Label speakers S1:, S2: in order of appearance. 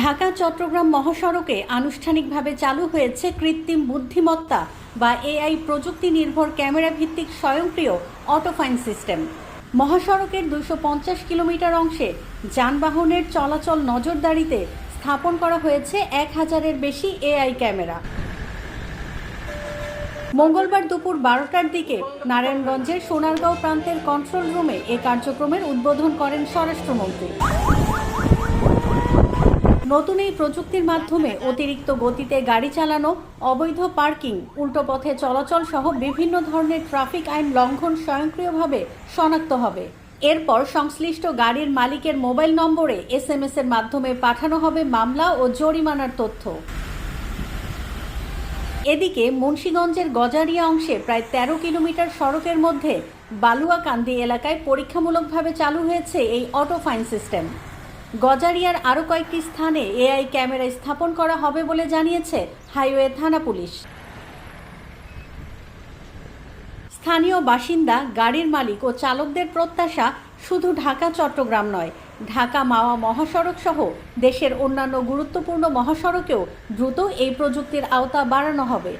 S1: ঢাকা চট্টগ্রাম মহাসড়কে আনুষ্ঠানিকভাবে চালু হয়েছে কৃত্রিম বুদ্ধিমত্তা বা এআই প্রযুক্তি নির্ভর ক্যামেরা ভিত্তিক স্বয়ংক্রিয় অটোফাইন সিস্টেম। মহাসড়কের 250 কিলোমিটার অংশে যানবাহনের চলাচল নজরদারিতে স্থাপন করা হয়েছে 1000-এর বেশি এআই ক্যামেরা। মঙ্গলবার দুপুর 12টার দিকে নারায়ণগঞ্জের সোনারগাঁও প্রান্তের কন্ট্রোল রুমে এ কার্যক্রমের উদ্বোধন করেন স্বরাষ্ট্রমন্ত্রী। নতুন এই প্রযুক্তির মাধ্যমে অতিরিক্ত গতিতে গাড়ি চালানো, অবৈধ পার্কিং, উল্টো পথে চলাচল সহ বিভিন্ন ধরনের ট্রাফিক আইন লঙ্ঘন স্বয়ংক্রিয়ভাবে শনাক্ত হবে। এরপর সংশ্লিষ্ট গাড়ির মালিকের মোবাইল নম্বরে SMS এর মাধ্যমে পাঠানো হবে মামলা ও জরিমানার তথ্য। এদিকে মুন্সিগঞ্জের গজারিয়া অংশে প্রায় 13 কিলোমিটার সড়কের মধ্যে বালুয়াকান্দি এলাকায় পরীক্ষামূলকভাবে চালু হয়েছে এই অটোফাইন সিস্টেম। গজারিয়ার আরও কয়েকটি স্থানে এআই ক্যামেরা স্থাপন করা হবে বলে জানিয়েছে হাইওয়ে থানা পুলিশ। স্থানীয় বাসিন্দা, গাড়ির মালিক ও চালকদের প্রত্যাশা শুধু ঢাকা চট্টগ্রাম নয়, ঢাকা মাওয়া মহাসড়ক সহ দেশের অন্যান্য গুরুত্বপূর্ণ মহাসড়কেও দ্রুত এই প্রযুক্তির আওতা বাড়ানো হবে।